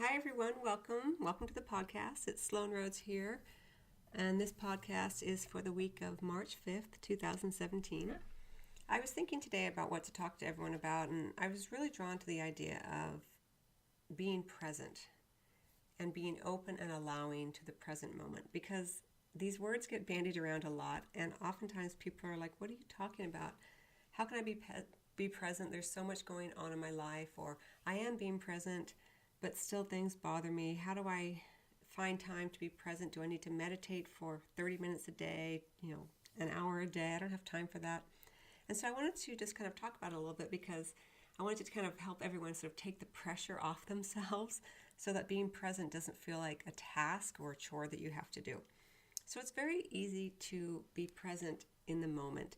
Hi, everyone. Welcome. Welcome to the podcast. It's Sloan Rhodes here. And this podcast is for the week of March 5th, 2017. I was thinking today about what to talk to everyone about, and I was really drawn to the idea of being present and being open and allowing to the present moment because these words get bandied around a lot, and oftentimes people are like, what are you talking about? How can I be present? There's so much going on in my life, or I am being present, but still things bother me. How do I find time to be present? Do I need to meditate for 30 minutes a day, an hour a day? I don't have time for that. And so I wanted to just kind of talk about it a little bit because I wanted to kind of help everyone sort of take the pressure off themselves so that being present doesn't feel like a task or a chore that you have to do. So it's very easy to be present in the moment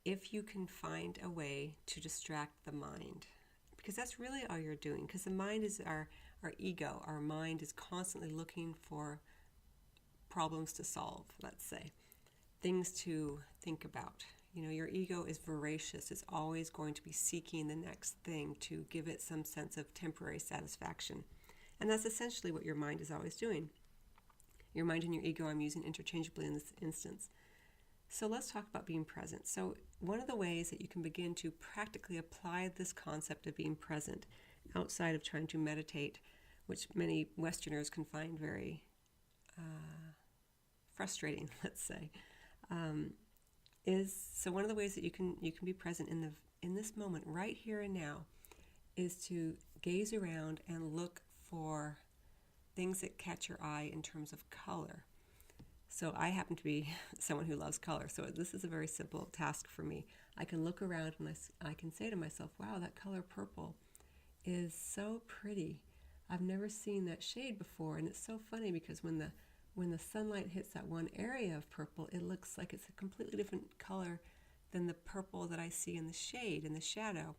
if you can find a way to distract the mind. Because that's really all you're doing. Because the mind is our ego. Our mind is constantly looking for problems to solve, let's say, things to think about. Your ego is voracious. It's always going to be seeking the next thing to give it some sense of temporary satisfaction. And that's essentially what your mind is always doing. Your mind and your ego I'm using interchangeably in this instance. So let's talk about being present. So one of the ways that you can begin to practically apply this concept of being present outside of trying to meditate, which many Westerners can find very frustrating, let's say, is so one of the ways that you can be present in this moment right here and now is to gaze around and look for things that catch your eye in terms of color. So I happen to be someone who loves color, so this is a very simple task for me. I can look around and I can say to myself, wow, that color purple is so pretty. I've never seen that shade before, and it's so funny because when the sunlight hits that one area of purple, it looks like it's a completely different color than the purple that I see in the shade, in the shadow.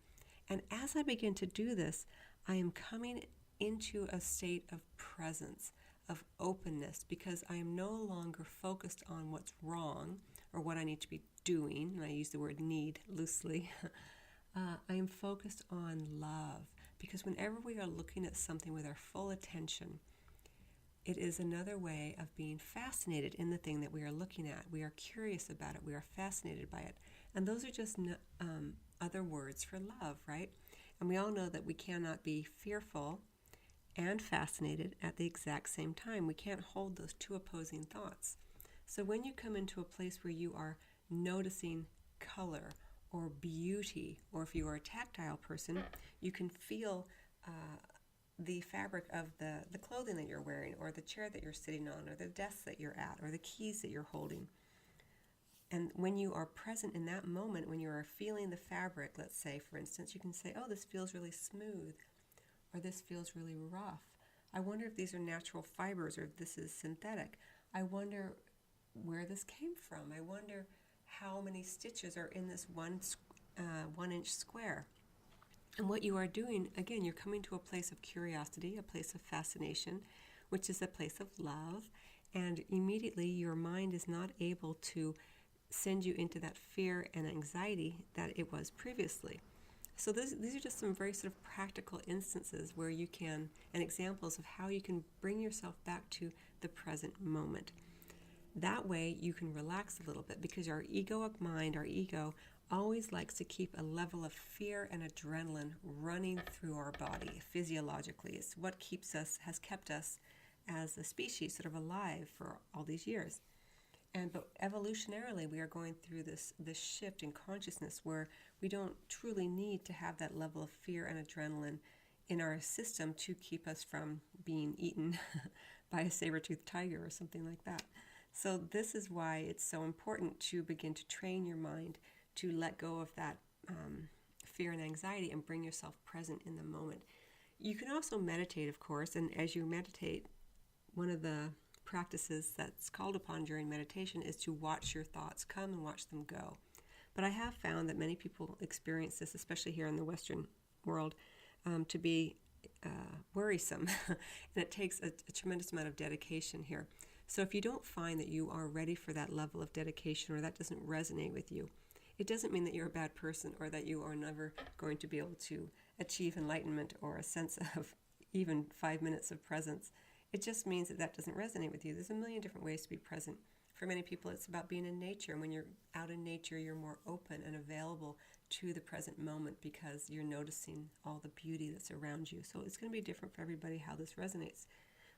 And as I begin to do this, I am coming into a state of presence, of openness, because I am no longer focused on what's wrong or what I need to be doing, and I use the word need loosely. I am focused on love, because whenever we are looking at something with our full attention, it is another way of being fascinated in the thing that we are looking at. We are curious about it. We are fascinated by it. And those are just other words for love, right? And we all know that we cannot be fearful and fascinated at the exact same time. We can't hold those two opposing thoughts. So when you come into a place where you are noticing color or beauty, or if you are a tactile person, you can feel the fabric of the clothing that you're wearing, or the chair that you're sitting on, or the desk that you're at, or the keys that you're holding. And when you are present in that moment, when you are feeling the fabric, let's say, for instance, you can say, oh, this feels really smooth, or this feels really rough. I wonder if these are natural fibers or if this is synthetic. I wonder where this came from. I wonder how many stitches are in this 1 inch square. And what you are doing, again, you're coming to a place of curiosity, a place of fascination, which is a place of love. And immediately your mind is not able to send you into that fear and anxiety that it was previously. So these are just some very sort of practical instances where you can, and examples of how you can bring yourself back to the present moment. That way you can relax a little bit, because our egoic mind, our ego, always likes to keep a level of fear and adrenaline running through our body physiologically. It's what has kept us as a species sort of alive for all these years. But evolutionarily, we are going through this shift in consciousness where we don't truly need to have that level of fear and adrenaline in our system to keep us from being eaten by a saber-toothed tiger or something like that. So this is why it's so important to begin to train your mind to let go of that fear and anxiety and bring yourself present in the moment. You can also meditate, of course, and as you meditate, one of the practices that's called upon during meditation is to watch your thoughts come and watch them go. But I have found that many people experience this, especially here in the Western world, to be worrisome. And it takes a tremendous amount of dedication here. So if you don't find that you are ready for that level of dedication, or that doesn't resonate with you, it doesn't mean that you're a bad person or that you are never going to be able to achieve enlightenment or a sense of even 5 minutes of presence, it just means that that doesn't resonate with you. There's a million different ways to be present. For many people, it's about being in nature. And when you're out in nature, you're more open and available to the present moment because you're noticing all the beauty that's around you. So it's going to be different for everybody how this resonates.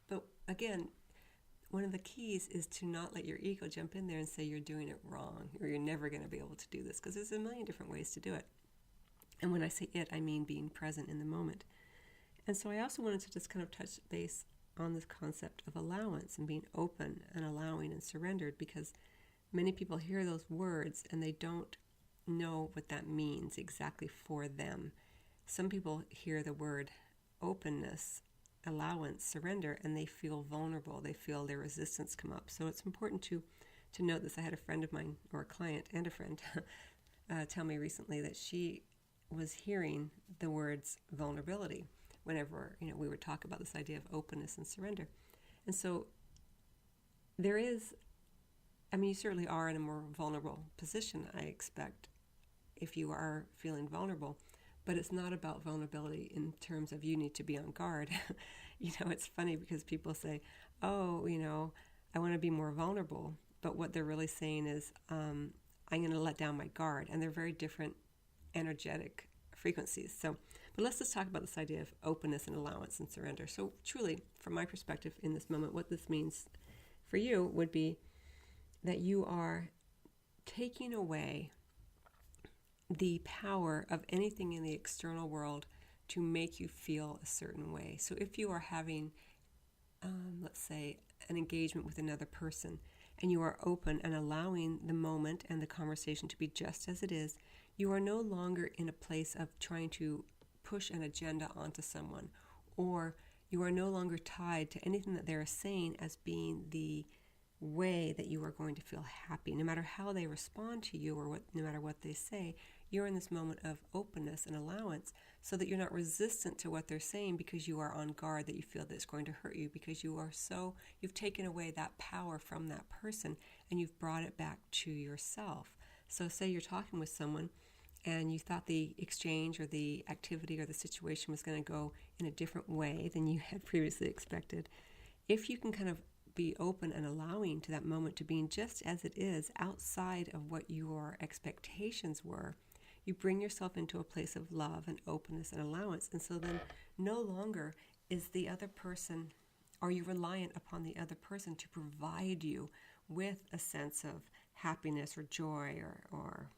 But again, one of the keys is to not let your ego jump in there and say you're doing it wrong or you're never going to be able to do this, because there's a million different ways to do it. And when I say it, I mean being present in the moment. And so I also wanted to just kind of touch base on this concept of allowance and being open and allowing and surrendered, because many people hear those words and they don't know what that means exactly for them. Some people hear the word openness, allowance, surrender, and they feel vulnerable. They feel their resistance come up. So it's important to note this. I had a friend of mine, or a client and a friend, tell me recently that she was hearing the words vulnerability whenever we would talk about this idea of openness and surrender. And so there is, you certainly are in a more vulnerable position, I expect, if you are feeling vulnerable. But it's not about vulnerability in terms of you need to be on guard. It's funny because people say, oh, I want to be more vulnerable. But what they're really saying is, I'm going to let down my guard. And they're very different energetic frequencies. But let's just talk about this idea of openness and allowance and surrender. So truly, from my perspective in this moment, what this means for you would be that you are taking away the power of anything in the external world to make you feel a certain way. So if you are having, let's say, an engagement with another person, and you are open and allowing the moment and the conversation to be just as it is, you are no longer in a place of trying to push an agenda onto someone, or you are no longer tied to anything that they're saying as being the way that you are going to feel happy. No matter how they respond to you, or no matter what they say, you're in this moment of openness and allowance, so that you're not resistant to what they're saying because you are on guard that you feel that it's going to hurt you, because you've taken away that power from that person and you've brought it back to yourself. So say you're talking with someone and you thought the exchange or the activity or the situation was going to go in a different way than you had previously expected. If you can kind of be open and allowing to that moment to being just as it is, outside of what your expectations were, you bring yourself into a place of love and openness and allowance. And so then no longer is the other person, are you reliant upon the other person to provide you with a sense of happiness or joy or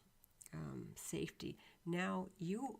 safety. Now you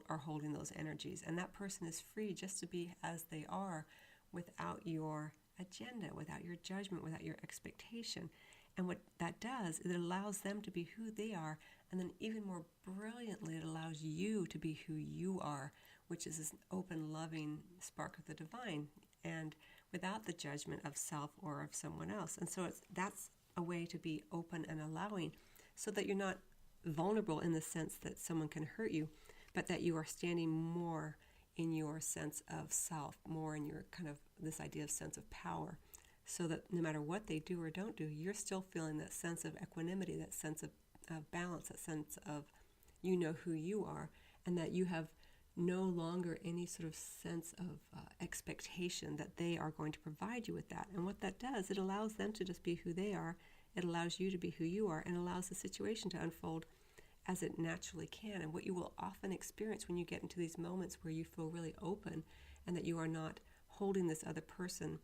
are holding those energies, and that person is free just to be as they are, without your agenda, without your judgment, without your expectation. And what that does is it allows them to be who they are, and then even more brilliantly, it allows you to be who you are, which is this open, loving spark of the divine, and without the judgment of self or of someone else. And so that's a way to be open and allowing, so that you're not vulnerable in the sense that someone can hurt you, but that you are standing more in your sense of self, more in your kind of this idea of sense of power, so that no matter what they do or don't do, you're still feeling that sense of equanimity, that sense of balance, that sense of who you are, and that you have no longer any sort of sense of expectation that they are going to provide you with that. And what that does, it allows them to just be who they are, it allows you to be who you are, and allows the situation to unfold as it naturally can. And what you will often experience when you get into these moments where you feel really open and that you are not holding this other person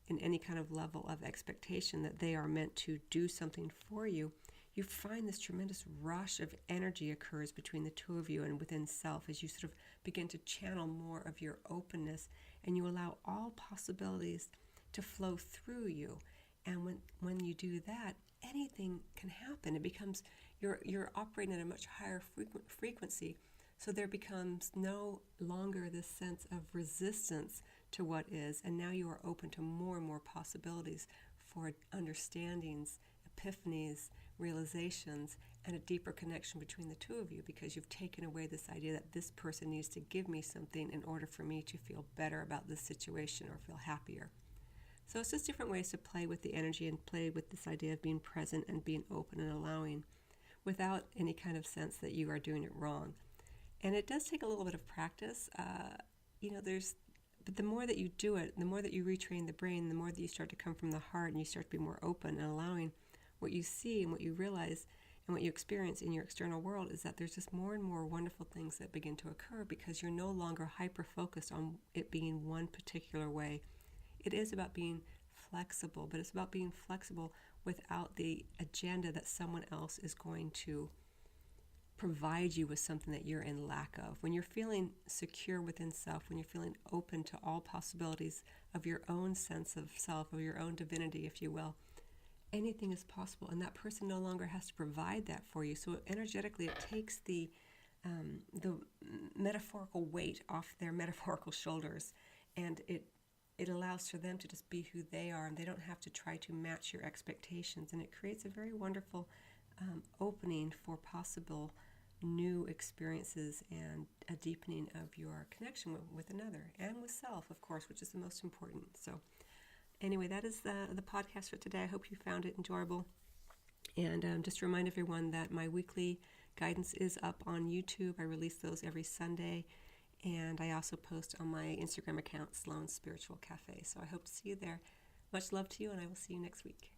in any kind of level of expectation that they are meant to do something for you, you find this tremendous rush of energy occurs between the two of you and within self as you sort of begin to channel more of your openness, and you allow all possibilities to flow through you. And when you do that, anything can happen. It becomes, you're operating at a much higher frequency, so there becomes no longer this sense of resistance to what is, and now you are open to more and more possibilities for understandings, epiphanies, realizations, and a deeper connection between the two of you, because you've taken away this idea that this person needs to give me something in order for me to feel better about this situation or feel happier. So it's just different ways to play with the energy and play with this idea of being present and being open and allowing without any kind of sense that you are doing it wrong. And it does take a little bit of practice. There's But the more that you do it, the more that you retrain the brain, the more that you start to come from the heart and you start to be more open and allowing what you see and what you realize and what you experience in your external world is that there's just more and more wonderful things that begin to occur because you're no longer hyper-focused on it being one particular way. It is about being flexible, but it's about being flexible without the agenda that someone else is going to provide you with something that you're in lack of. When you're feeling secure within self, when you're feeling open to all possibilities of your own sense of self, of your own divinity, if you will, anything is possible, and that person no longer has to provide that for you. So energetically, it takes the metaphorical weight off their metaphorical shoulders, and it allows for them to just be who they are, and they don't have to try to match your expectations, and it creates a very wonderful opening for possible new experiences and a deepening of your connection with another and with self, of course, which is the most important. So anyway, that is the podcast for today. I hope you found it enjoyable. And just to remind everyone that my weekly guidance is up on YouTube. I release those every Sunday. And I also post on my Instagram account, Sloan's Spiritual Cafe. So I hope to see you there. Much love to you, and I will see you next week.